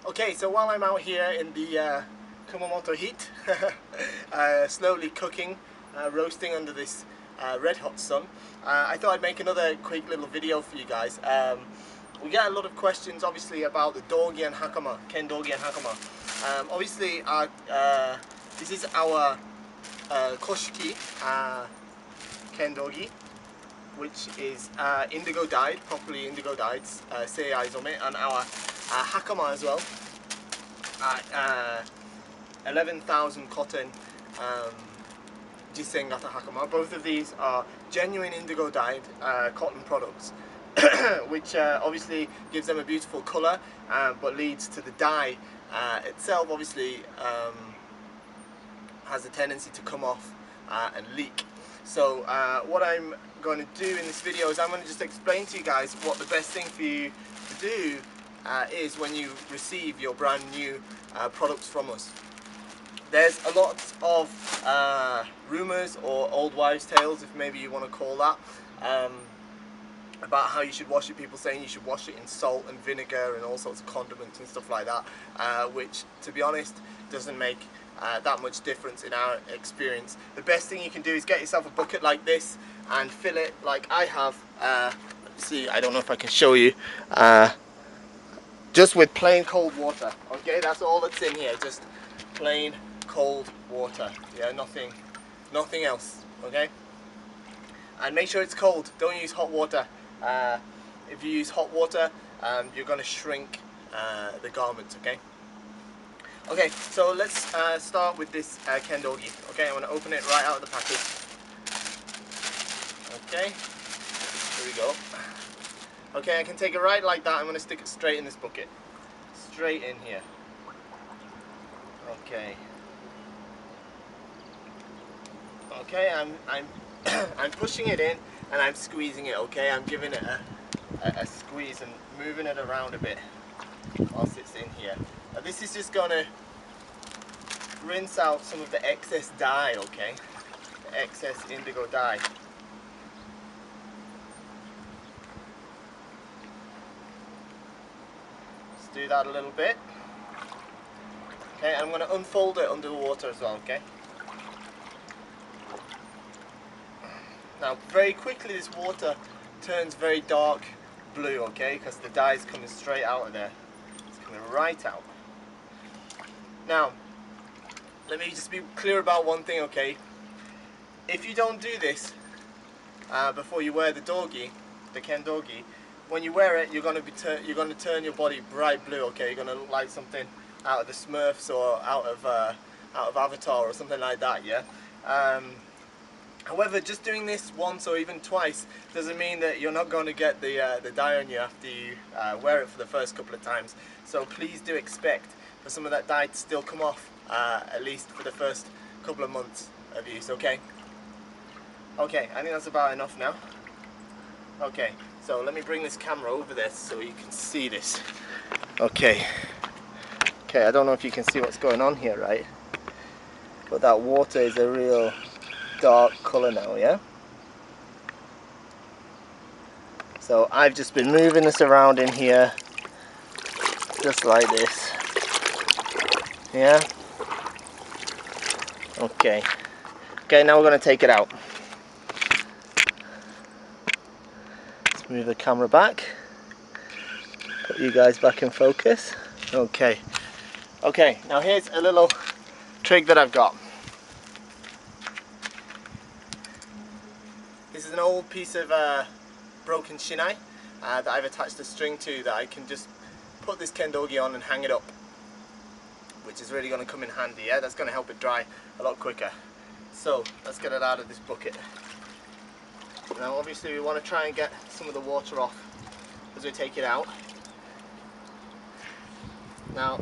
Okay, so while I'm out here in the Kumamoto heat, slowly cooking, roasting under this red hot sun, I thought I'd make another quick little video for you guys. We get a lot of questions obviously about the dogi and hakama, ken dogi and hakama. Obviously this is our koshiki ken dogi, which is indigo dyed, properly indigo dyed, sei aizome, and our hakama as well, 11,000 cotton jisengata hakama. Both of these are genuine indigo dyed cotton products, which obviously gives them a beautiful colour, but leads to the dye itself obviously has a tendency to come off and leak. So what I'm going to do in this video is I'm going to just explain to you guys what the best thing for you to do is when you receive your brand new products from us. There's a lot of rumours or old wives' tales, if maybe you want to call that, about how you should wash it. People saying you should wash it in salt and vinegar and all sorts of condiments and stuff like that, which, to be honest, doesn't make that much difference in our experience. The best thing you can do is get yourself a bucket like this and fill it like I have. Let's see, I don't know if I can show you. Just with plain cold water. Okay, that's all that's in here. Just plain cold water. Yeah, nothing else. Okay. And make sure it's cold. Don't use hot water. If you use hot water, you're going to shrink the garment. Okay. Okay, so let's start with this ken dogi. Okay, I'm going to open it right out of the package. Okay, here we go. Okay, I can take it right like that. I'm going to stick it straight in this bucket. Straight in here. Okay. Okay, I'm pushing it in and I'm squeezing it. Okay, I'm giving it a squeeze and moving it around a bit whilst it's in here. Now, this is just gonna rinse out some of the excess dye. Okay, the excess indigo dye. Just do that a little bit. Okay, I'm gonna unfold it under the water as well. Okay. Now, very quickly this water turns very dark blue, okay, because the dye is coming straight out of there. It's coming right out. Now, let me just be clear about one thing, okay. If you don't do this before you wear the dogi, the ken dogi, when you wear it, you're going to turn your body bright blue, okay. You're going to look like something out of the Smurfs or out of Avatar or something like that, yeah. However, just doing this once or even twice doesn't mean that you're not going to get the dye on you after you wear it for the first couple of times. So please do expect for some of that dye to still come off, at least for the first couple of months of use, okay? Okay, I think that's about enough now. Okay, so let me bring this camera over there so you can see this. Okay. Okay, I don't know if you can see what's going on here, right? But that water is a real dark colour now, yeah? So I've just been moving this around in here just like this, yeah? Okay, now we're going to take it out. Let's move the camera back, put you guys back in focus. Okay, now here's a little trick that I've got. This is an old piece of broken shinai that I've attached a string to, that I can just put this ken dogi on and hang it up, which is really going to come in handy. Yeah, that's going to help it dry a lot quicker. So let's get it out of this bucket. Now obviously we want to try and get some of the water off as we take it out. Now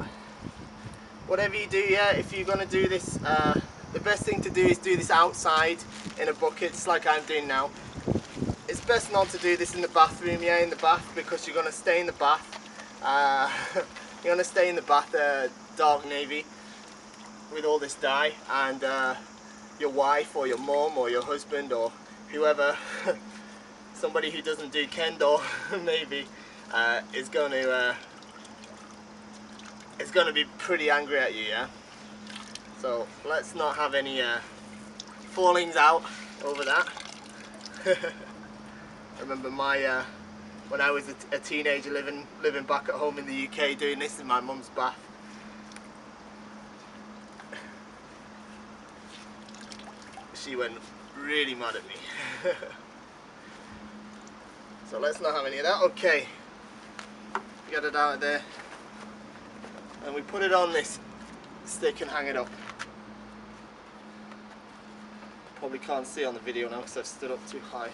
whatever you do, yeah, if you're going to do this, the best thing to do is do this outside in a bucket, just like I'm doing now. It's best not to do this in the bathroom, yeah, in the bath, because you're going to stay in the bath. You're going to stay in the bath dark navy with all this dye, and your wife or your mom or your husband or whoever, somebody who doesn't do kendo maybe, is going to is going to be pretty angry at you, yeah? So let's not have any fallings out over that. I remember my when I was a teenager living back at home in the UK, doing this in my mum's bath. She went really mad at me. So let's not have any of that. Okay, get it out of there, and we put it on this stick and hang it up. Probably can't see on the video now because I've stood up too high.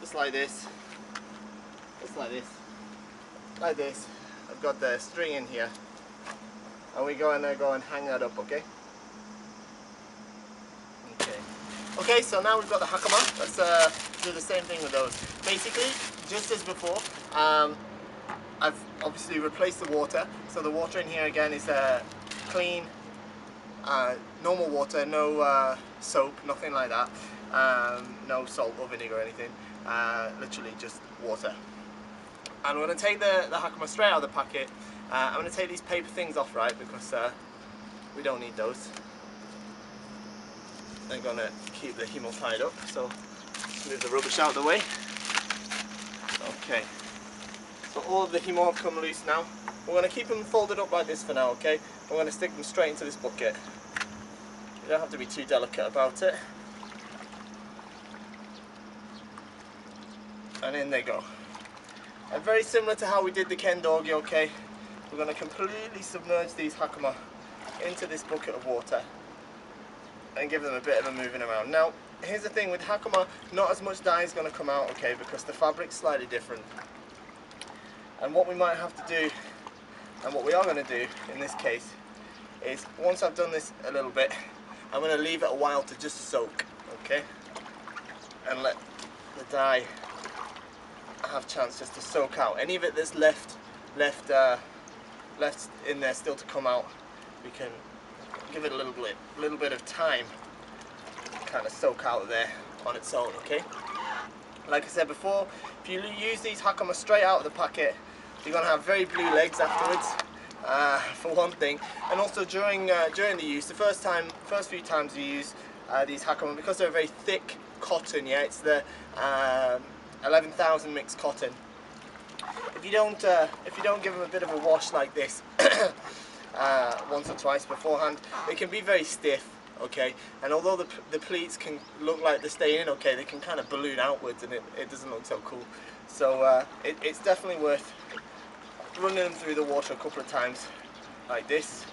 Just like this. Just like this. Like this. I've got the string in here. And we go and hang that up, okay? Okay, so now we've got the hakama. Let's do the same thing with those. Basically, just as before, I've obviously replaced the water. So the water in here again is clean, normal water, no soap, nothing like that. No salt or vinegar or anything. Literally just water. And we're going to take the hakama straight out of the packet. I'm going to take these paper things off, right, because we don't need those. They're going to keep the himo tied up, so move the rubbish out of the way. Okay, so all of the himo have come loose now. We're going to keep them folded up like this for now, okay? We're going to stick them straight into this bucket. You don't have to be too delicate about it. And in they go. And very similar to how we did the kendogi, okay? We're going to completely submerge these hakama into this bucket of water and give them a bit of a moving around. Now, here's the thing with hakama, not as much dye is going to come out, okay, because the fabric's slightly different. And what we might have to do, and what we are going to do in this case, is once I've done this a little bit, I'm going to leave it a while to just soak, okay? And let the dye have a chance just to soak out. Any of it that's left in there still to come out, we can give it a little bit of time to kind of soak out of there on its own, okay? Like I said before, if you use these hakama straight out of the packet, you're going to have very blue legs afterwards, for one thing. And also during the use, the first few times you use these hakama, because they're very thick cotton, yeah, it's the 11,000 mixed cotton. If you don't give them a bit of a wash like this once or twice beforehand, they can be very stiff, okay? And although the pleats can look like they're staying in okay, they can kind of balloon outwards and it doesn't look so cool. So it's definitely worth running them through the water a couple of times like this.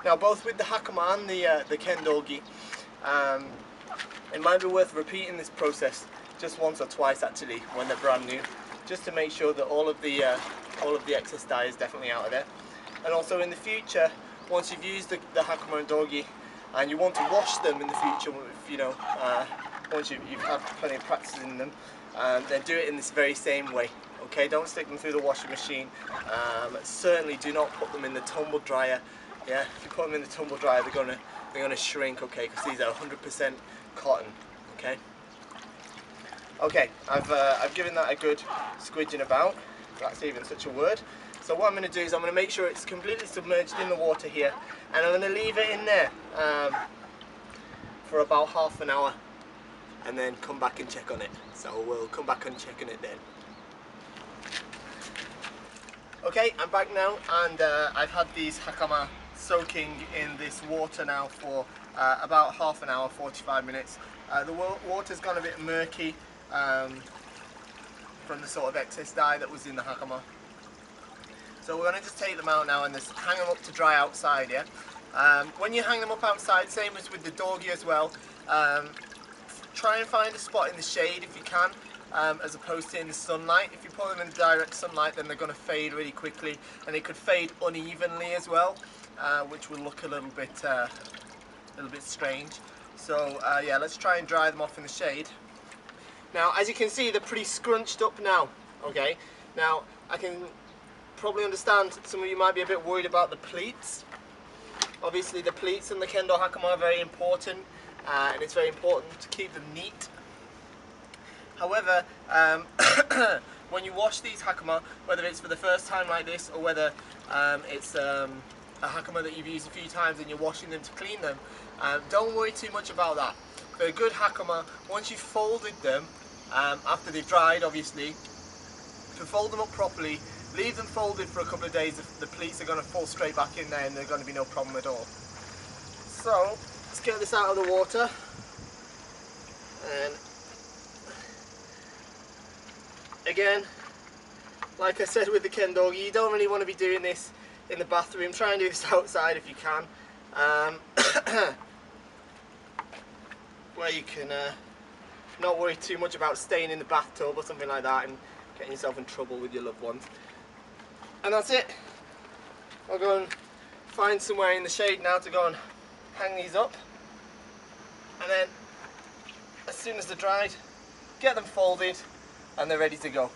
Now, both with the hakama and the kendogi, it might be worth repeating this process just once or twice actually when they're brand new, just to make sure that all of the excess dye is definitely out of there. And also in the future, once you've used the hakama and dogi and you want to wash them in the future, if, you know, once you've had plenty of practice in them, then do it in this very same way. Okay, don't stick them through the washing machine. Certainly do not put them in the tumble dryer. Yeah, if you put them in the tumble dryer, they're gonna shrink. Okay, because these are 100% cotton. Okay. Okay, I've given that a good squidging about. If that's even such a word. So what I'm going to do is I'm going to make sure it's completely submerged in the water here, and I'm going to leave it in there for about half an hour, and then come back and check on it. So we'll come back and check on it then. Okay, I'm back now, and I've had these hakama soaking in this water now for about half an hour, 45 minutes. The water's gone a bit murky from the sort of excess dye that was in the hakama. So we're going to just take them out now and just hang them up to dry outside, yeah? When you hang them up outside, same as with the dogi as well, try and find a spot in the shade if you can, as opposed to in the sunlight. If you put them in direct sunlight, then they're going to fade really quickly, and they could fade unevenly as well, which will look a little bit strange. So yeah, let's try and dry them off in the shade. Now, as you can see, they're pretty scrunched up now, okay? Now, I can probably understand some of you might be a bit worried about the pleats. Obviously, the pleats and the kendo hakama are very important and it's very important to keep them neat. However, when you wash these hakama, whether it's for the first time like this or whether it's a hakama that you've used a few times and you're washing them to clean them, don't worry too much about that. For a good hakama, once you've folded them, after they've dried obviously, to fold them up properly, leave them folded for a couple of days, the pleats are going to fall straight back in there and there's going to be no problem at all. So, let's get this out of the water. And again, like I said with the kendori, you don't really want to be doing this in the bathroom. Try and do this outside if you can, where you can not worry too much about staying in the bathtub or something like that and getting yourself in trouble with your loved ones. And that's it. I'll go and find somewhere in the shade now to go and hang these up, and then as soon as they're dried, get them folded and they're ready to go.